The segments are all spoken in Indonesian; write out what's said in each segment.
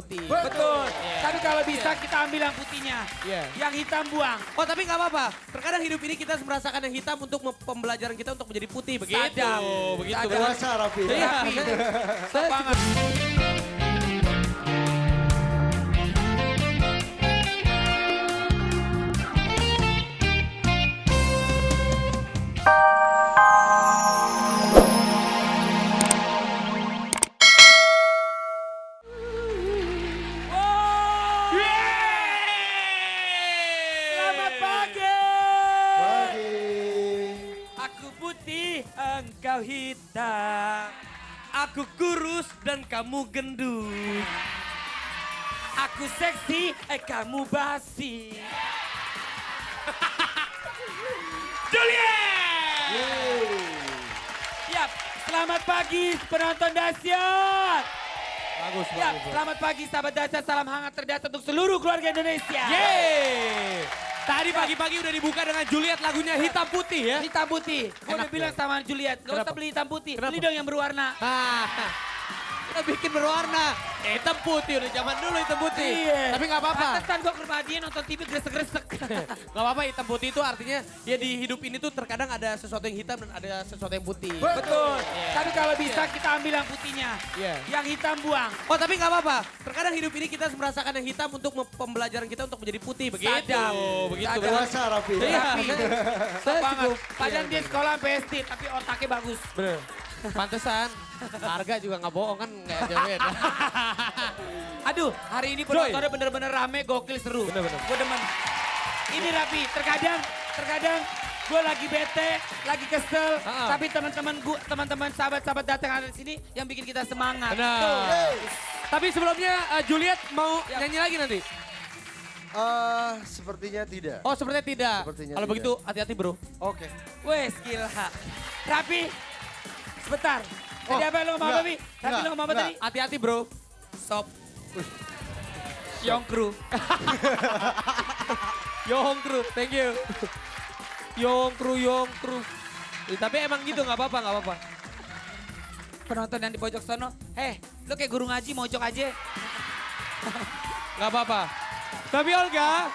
putih. Betul. Yeah. Tapi kalau bisa kita ambil yang putihnya. Yeah. Yang hitam buang. Oh tapi nggak apa-apa. Terkadang hidup ini kita merasakan yang hitam untuk pembelajaran kita untuk menjadi putih. Begitu. Sadap. Begitu. Sadap. Dewasa Raffi. Iya. Rapi. Saya Banget. Selamat pagi. Pagi. Aku putih, engkau hitam. Aku kurus dan kamu gendut. Aku seksi, kamu basi. Juliet! Yap, selamat pagi penonton dahsyat. Bagus, Yap, selamat pagi sahabat dahsyat, salam hangat terdahsyat untuk seluruh keluarga Indonesia. Yeay. Tadi pagi-pagi udah dibuka dengan Juliet lagunya hitam putih ya. Hitam putih. Gue udah Enak bilang ya? sama Juliet, gak usah Kenapa? beli hitam putih, Kenapa? beli dong yang berwarna. Kita bikin berwarna. Hitam putih udah zaman dulu hitam putih. Iya. Tapi nggak apa-apa. Pantesan gue ke rumah dia nonton TV gresek-gresek. Gak apa-apa hitam putih itu artinya ya di hidup ini tuh terkadang ada sesuatu yang hitam dan ada sesuatu yang putih. Betul. Iya. Tapi kalau bisa kita ambil yang putihnya. Iya. Yang hitam buang. Oh tapi nggak apa-apa. Terkadang hidup ini kita merasakan yang hitam untuk pembelajaran kita untuk menjadi putih. Begitu. Sadap. Begitu. Sadap. Dewasa Raffi. Iya. Rapi. Saya Banget. cukup. Padahal Iya, dia sekolah PST tapi otaknya bagus. Bener. Pantesan. Harga juga nggak bohong kan nggak jauhin. Aduh, hari ini penontonnya bener-bener rame, gokil, seru. Bener-bener. Gue demen. Ini Rapi, terkadang gue lagi bete, lagi kesel, tapi teman-teman sahabat-sahabat datang ada di sini yang bikin kita semangat. Benar. Tuh. Tapi sebelumnya Juliet mau Ya. nyanyi lagi nanti? Sepertinya tidak. Oh sepertinya tidak. Sepertinya Kalau tidak. begitu hati-hati bro. Oke. Wes gila. Rapi, sebentar. Tadi apa lo ngomong apa, Pi? Rapi lo ngomong apa tadi? Hati-hati bro. Sop. Yongkru. Yongkru, thank you. Yongkru. Tapi emang gitu nggak apa-apa, nggak apa-apa. Penonton yang di pojok sono, lo kayak guru ngaji mojok aja. Nggak apa-apa. Tapi Olga,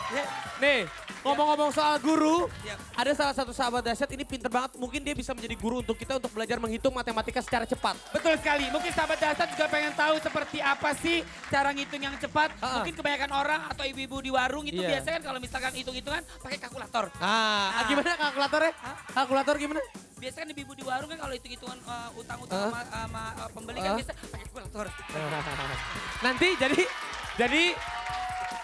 Ya. nih ngomong-ngomong soal guru, Ya. ada salah satu sahabat dahsyat ini pinter banget. Mungkin dia bisa menjadi guru untuk kita untuk belajar menghitung matematika secara cepat. Betul sekali. Mungkin sahabat dahsyat juga pengen tahu seperti apa sih cara ngitung yang cepat. Ha-ha. Mungkin kebanyakan orang atau ibu-ibu di warung itu Iya. biasanya kan kalau misalkan hitung-hitungan pakai kalkulator. Ah, gimana kalkulatornya? Hah? Kalkulator gimana? Biasanya kan ibu-ibu di warung kan kalau hitung-hitungan utang-utang sama pembeli kan biasa pakai kalkulator. Nanti jadi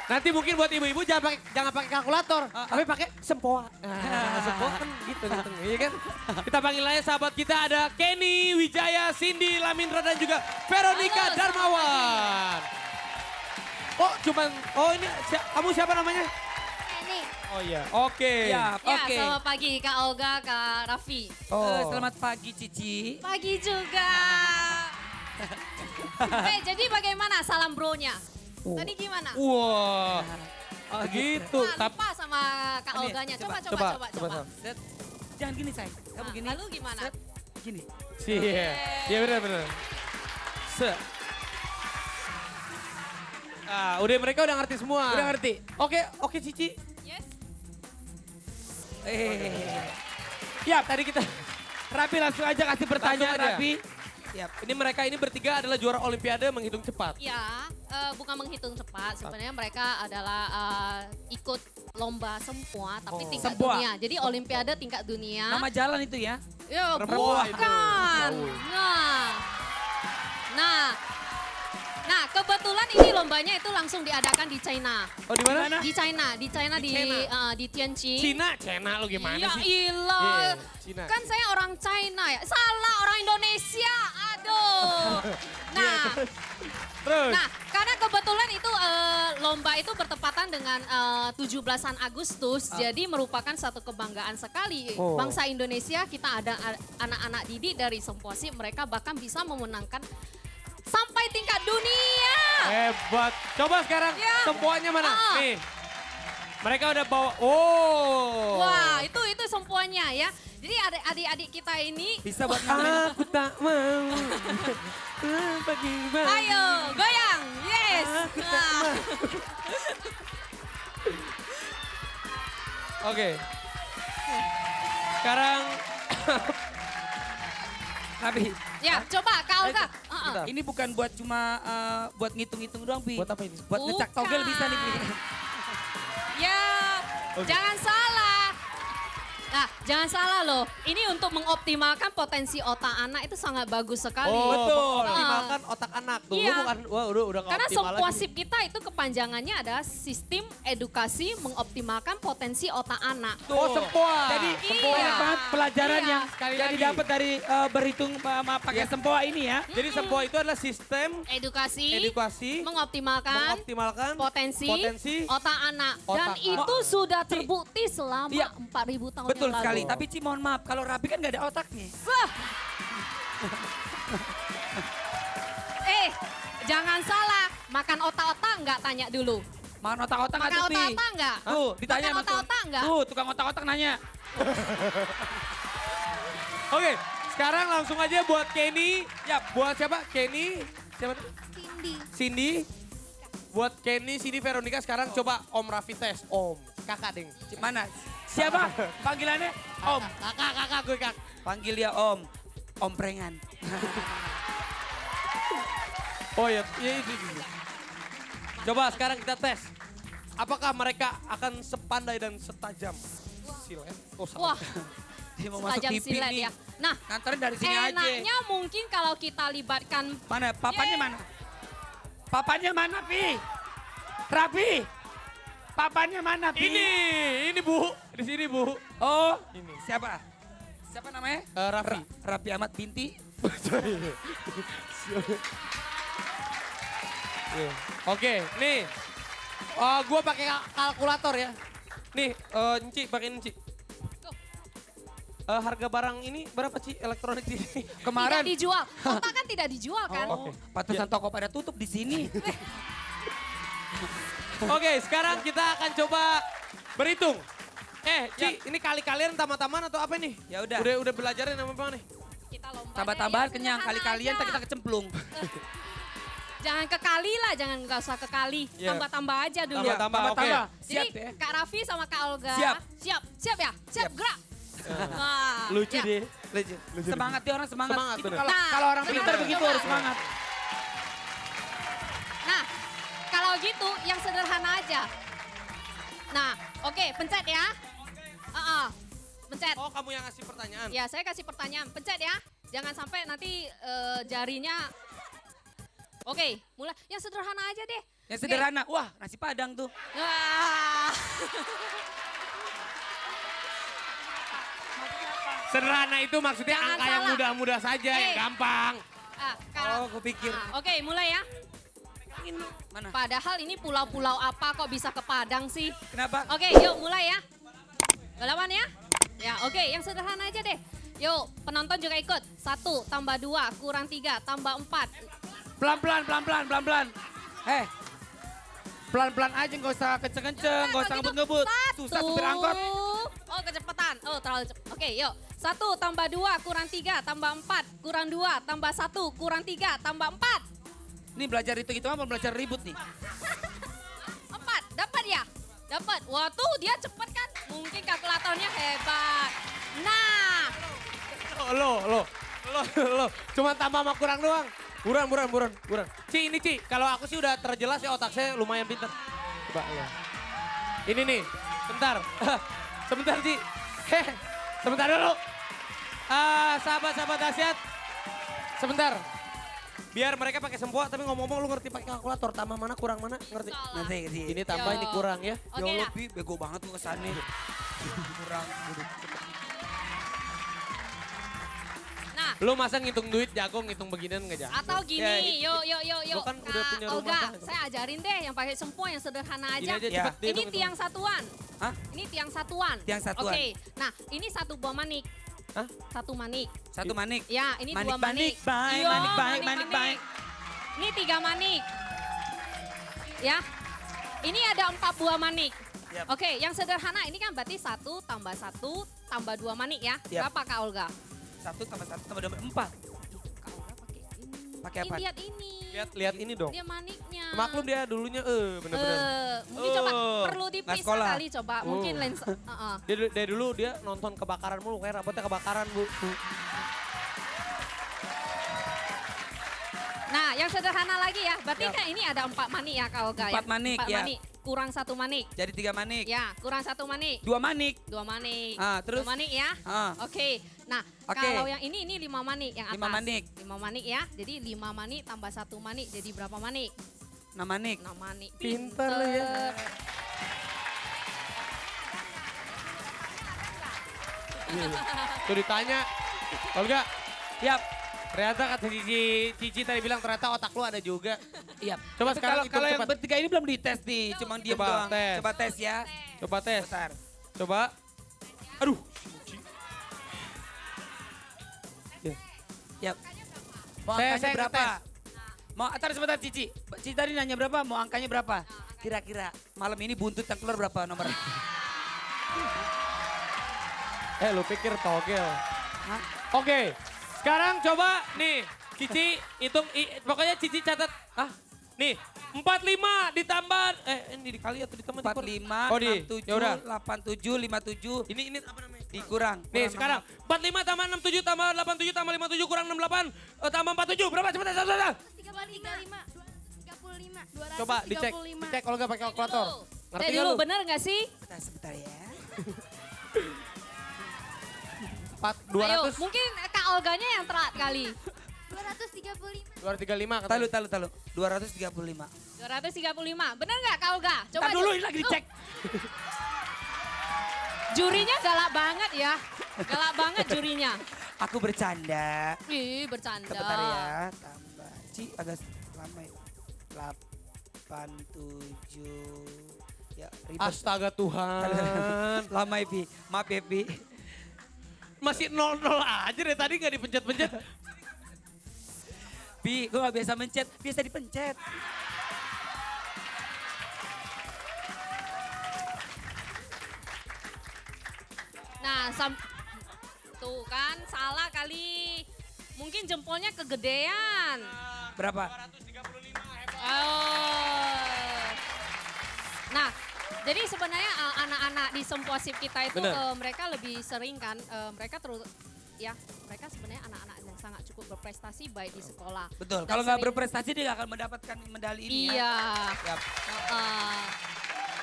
nanti mungkin buat ibu-ibu jangan pakai kalkulator, tapi pakai sempoa. Sempoa kan gitu, iya kan? Kita panggil aja sahabat kita ada Kenny Wijaya, Cindy Lamindra dan juga Veronica Halo, Darmawan. Oh ini kamu siapa namanya? Ini. Oh iya, oke. Ya, Ya, oke. selamat pagi Kak Olga, Kak Raffi. Selamat pagi Cici. Pagi juga. Jadi bagaimana salam bro-nya? Tadi gimana? Wah, gitu. Wah, lupa sama Kak Ini, Olganya. Coba. Coba. Set. Jangan gini say. Kamu Nah, gini. lalu gimana? Set. Gini. Iya, iya benar. Udah mereka udah ngerti semua. Udah ngerti? Oke Cici. Yes. Ya tadi kita Rapi langsung aja kasih pertanyaan Langsung aja. Rapi. Ini mereka ini bertiga adalah juara Olimpiade menghitung cepat. Ya, bukan menghitung cepat. Sebenarnya mereka adalah ikut lomba sempoa, tapi tingkat Sempoa. dunia. Jadi Olimpiade tingkat dunia. Nama jalan itu ya. Ya, Sempoa itu. bukan. Jauh. Nah, kebetulan ini lombanya itu langsung diadakan di China. Oh di mana? Di China Di di China. di Tianjin. Cina lu gimana Ya sih? ilah, Iya, Cina. kan saya orang China ya. Salah, orang Indonesia. Aduh. Nah, Terus. nah karena kebetulan itu lomba itu bertepatan dengan 17-an Agustus. Jadi merupakan satu kebanggaan sekali. Oh. Bangsa Indonesia, kita ada anak-anak didik dari Semposi. Mereka bahkan bisa memenangkan sampai tingkat dunia. Hebat. Coba sekarang Ya. sempoanya mana? Ah. Nih. Mereka udah bawa. Oh. Wah, itu sempoanya ya. Jadi adik-adik kita ini, Bisa buat ngambilin. Aku tak mau. Bagaimana? ayo goyang, yeay. Wes. Nah. Oke. Sekarang Tapi Ya, coba Kak Olga. Bentar. ini bukan buat cuma buat ngitung-ngitung doang, Pi. Buat apa ini? Buat ngecak togel Bukan. bisa nih, Pi. Ya, jangan salah. Nah, jangan salah loh. Ini untuk mengoptimalkan potensi otak anak itu sangat bagus sekali. Oh, Betul. optimalkan otak anak tuh. Lu Iya. bukan, wah udah nggak Karena optimal lagi. Sempoasip kita itu kepanjangannya adalah sistem edukasi mengoptimalkan potensi otak anak. Oh, sempoa. Jadi Iya. banyak banget pelajaran Iya. yang Sekali jadi lagi. dapat dari berhitung pakai sempoa ini ya. Jadi sempoa itu adalah sistem edukasi mengoptimalkan potensi otak anak. Dan Otak itu sudah terbukti selama Iya. 4.000 tahun Betul yang lalu. sekali. Tapi Ci mohon maaf, kalau Rapi kan gak ada otaknya. Wah. Jangan salah. Makan otak-otak nggak tanya dulu. Makan otak-otak nggak Makan tuh, Pi? otak-otak nggak? Tuh, ditanya Makan sama tuh. otak-otak nggak? Tuh, tukang otak-otak nanya. Oke, sekarang langsung aja buat Kenny. Ya, buat siapa? Kenny. Siapa? Cindy. Buat Kenny, Cindy, Veronica sekarang coba Om Raffi tes. Om, kakak ding. Mana? Siapa? Panggilannya? Om. Kakak gue kak. Panggil dia Om. Om Prengan. Oh iya, itu. Coba sekarang kita tes. Apakah mereka akan sepandai dan setajam silet? Oh, salah. Wah, Dia mau masuk tajam TV silet nih. ya. Nah, Nganterin dari sini aja. enaknya mungkin kalau kita libatkan Mana? Papanya Yeay. mana? Papanya mana, Pi? Rapi. Papanya mana, Pi? Ini Bu. Di sini Bu. Oh, Ini. siapa? Siapa namanya? Raffi. Rapi Ahmad binti. Oke, nih. Gue pakai kalkulator ya. Nih, Enci, pakai Enci. Harga barang ini berapa sih elektronik ini? tidak Kemarin. dijual. Otak kan tidak dijual kan? Oh, pantesan toko pada tutup di sini. Oke, sekarang kita akan coba berhitung. Ci, ini kali-kalian tambah-tambahan atau apa nih? Ya udah. Udah belajarin apa bang nih? Kita lomba. Tambah-tambahan deh, kenyang. yang Kali-kalian sederhana ntar kita aja. kecemplung. Jangan ke kali lah, jangan nggak usah ke kali. Iya. Tambah-tambah aja dulu. Tambah-tambah, oke. Tambah-tambah. Jadi Siap ya. Kak Raffi sama Kak Olga. Siap. Siap ya? Siap, gerak. Nah, Lucu ya. deh. Semangat dia orang semangat. Semangat, Itu bener. kalau Nah, kalau orang coba, pintar begitu coba. harus semangat. Nah, kalau gitu yang sederhana aja. Nah, oke, pencet ya. Pencet. Oh, kamu yang ngasih pertanyaan? Ya, saya kasih pertanyaan. Pencet ya. Jangan sampai nanti jarinya... Oke, mulai. Yang sederhana aja deh. Yang Oke. sederhana. Wah, nasi Padang tuh. Wah. Sederhana itu maksudnya Jangan angka yang salah. mudah-mudah saja, yang Eh. gampang. Oh, aku pikir. Oke, mulai ya. Mana? Padahal ini pulau-pulau apa kok bisa ke Padang sih? Kenapa? Oke, yuk mulai ya. Balapan ya? Ya, oke, yang sederhana aja deh. Yuk, penonton juga ikut. 1 tambah 2 kurang 3 tambah 4. Pelan-pelan, pelan-pelan, pelan-pelan. Pelan-pelan aja, nggak usah kenceng-kenceng, nggak usah ngebut-ngebut. Susah supir angkot. Oh, kecepatan. Oh, terlalu cepat. Oke, yuk. 1 tambah 2 kurang 3 tambah 4 kurang 2 tambah 1 kurang 3 tambah 4. Ini belajar itu apa belajar ribut nih? 4, dapat ya? Dapat. Wah, tuh dia cepet kan? Mungkin kalkulatornya hebat. Nah, Lo. Cuma tambah sama kurang doang. Buran. Ci, ini Ci, kalau aku sih udah terjelas ya otak saya lumayan pintar. Coba lo. Ini nih, bentar. Sebentar Ci. Sebentar dulu. Sahabat-sahabat dahsyat. Sebentar. Biar mereka pakai sempoa, tapi ngomong-ngomong lu ngerti pakai kalkulator. Tambah mana, kurang mana, ngerti? salah. Nanti Ini tambah, Yo. ini kurang ya. Oke ya dah. Allah, Pi, bego banget tuh kesannya. Kurang. Nah, Lu masa ngitung duit jago, ngitung beginian nggak jago? atau gini, yuk. Lu kan udah Kak punya rumah Olga, tangga. saya ajarin deh yang pakai sempoa yang sederhana Gini aja. aja Ya. cepet Ini dihitung, tiang satuan. Hah? Ini tiang satuan. Tiang satuan. Oke, nah ini 1 buah manik. Hah? 1 manik. Satu manik. Ya, ini 2 Manik, manik. baik, Yo, manik, baik. Ini 3 manik. Ya, ini ada 4 buah manik. Yap. Oke, yang sederhana ini kan berarti 1 tambah 1 tambah 2 manik ya. Yap. Berapa Kak Olga? 1 tambah 1 tambah 2, 4. Kak Olga pakai ini. Pakai apa? Lihat ini. Lihat ini dong. Dia maniknya. Maklum dia dulunya bener-bener. Mungkin coba Oh. perlu Nggak dipisah sekolah. kali coba. Mungkin lensa. Dia dari dulu dia nonton kebakaran mulu, kayak rambutnya kebakaran bu. Nah, yang sederhana lagi ya. Berarti kan ini ada 4 manik ya Kak Olga ya. 4 manik, 4 ya. manik. Kurang 1 manik. Jadi 3 manik. Ya, kurang 1 manik. 2 manik. 2 manik. Terus? 2 manik ya. Oke. Nah, Oke. kalau yang ini 5 manik yang atas. 5 manik. 5 manik ya. Jadi 5 manik tambah 1 manik jadi berapa manik? 6 manik. 6 manik. Pinter lu ya. Tuh ditanya, Olga, Yap. ternyata kata Cici tadi bilang ternyata otak lu ada juga. Iya. Coba Tapi sekarang kalau hitung yang cepat. bertiga ini belum dites nih, cuma diam Coba doang. tes. Coba tes ya. Coba tes. Bentar. Coba. Aduh. Yap. Mau Saya angkanya berapa? ngetes. Mau antar sebentar Cici. Cici tadi nanya berapa? Mau angkanya berapa? Kira-kira malam ini buntut yang keluar berapa nomor? Lu pikir togel. Hah? Oke. Sekarang coba nih. Cici hitung. Pokoknya Cici catat. Nih. 45 ditambah. Ini dikali atau ditambah? 45, Oh, 67, yaudah. 87, 57. Ini apa namanya? Dikurang. Nih sekarang 45 tambah 67 tambah 87 tambah 57 kurang 68 tambah 47 berapa cepetan? 35, 235, 235. Coba dicek kalau nggak pakai kalkulator. Ngerti Cek nggak dulu lu? bener gak sih? Sebentar ya. 200. Ayo, 200 mungkin Kak Olganya yang telat kali. 235. 235 katanya. Talu. 235. 235. Bener gak Kak Olga? Coba Ntar dulu Ju- ini lagi dicek. Jurinya galak banget ya. Galak banget jurinya. Aku bercanda. Ih, bercanda. Sebentar ya. Tambah. Agak lama ya. 87. Ya, ribet. Astaga Tuhan. Lama ya, Pi. Maaf ya, Pi. Masih 0-0 aja deh tadi nggak dipencet-pencet. Pi, gue gak biasa mencet. Biasa dipencet. Nah, tuh kan salah kali. Mungkin jempolnya kegedean. Berapa? 235 hebat. Oh. Nah, jadi sebenarnya anak-anak di Sempoasip kita itu Bener. mereka lebih sering kan, mereka mereka sebenarnya anak-anak yang sangat cukup berprestasi baik di sekolah. Betul. Dan Kalau nggak sering- berprestasi dia nggak akan mendapatkan medali ini ya. Iya. Yap.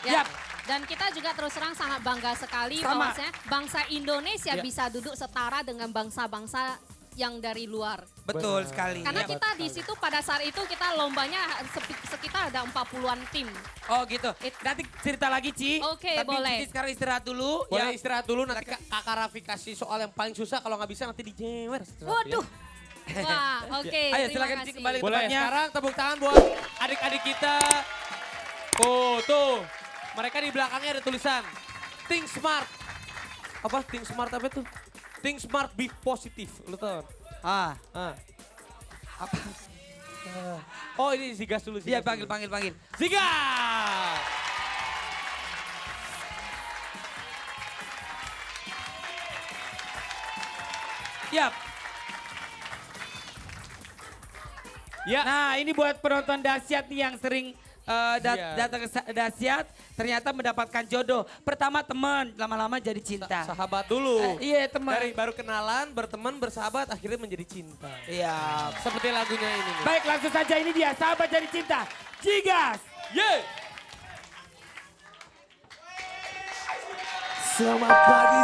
Ya, Yap. dan kita juga terus terang sangat bangga sekali Sama. bahwasanya bangsa Indonesia Ya. bisa duduk setara dengan bangsa-bangsa yang dari luar. Betul Benar. sekali. Karena Yap. kita di situ pada saat itu kita lombanya sekitar ada 40-an tim. Oh gitu. Nanti cerita lagi, Ci. Oke, Tapi boleh. Cici sekarang istirahat dulu. Boleh Ya. istirahat dulu nanti kakak Raffi kasih soal yang paling susah kalau nggak bisa nanti dijewer. Waduh. Wah, oke. Ayo, terima silakan, Ci, kasih. kembali. Boleh Tempatnya. sekarang tepuk tangan buat adik-adik kita. Oh tuh, mereka di belakangnya ada tulisan Think Smart. Apa Think Smart apa tuh? Think Smart Be Positive, lu tau? Ah, Apa? Oh ini Zigas dulu. dia Zigas panggil, dulu. panggil. Zigas! Yap. Ya. Nah, ini buat penonton dahsyat nih yang sering Iya. datang ke dahsyat, ternyata mendapatkan jodoh. Pertama teman, lama-lama jadi cinta. Sahabat dulu. Iya, teman. Dari baru kenalan, berteman, bersahabat, akhirnya menjadi cinta. Iya. Seperti lagunya ini nih. Baik, langsung saja ini dia, sahabat jadi cinta. Cigas. Yeay! Selamat pagi.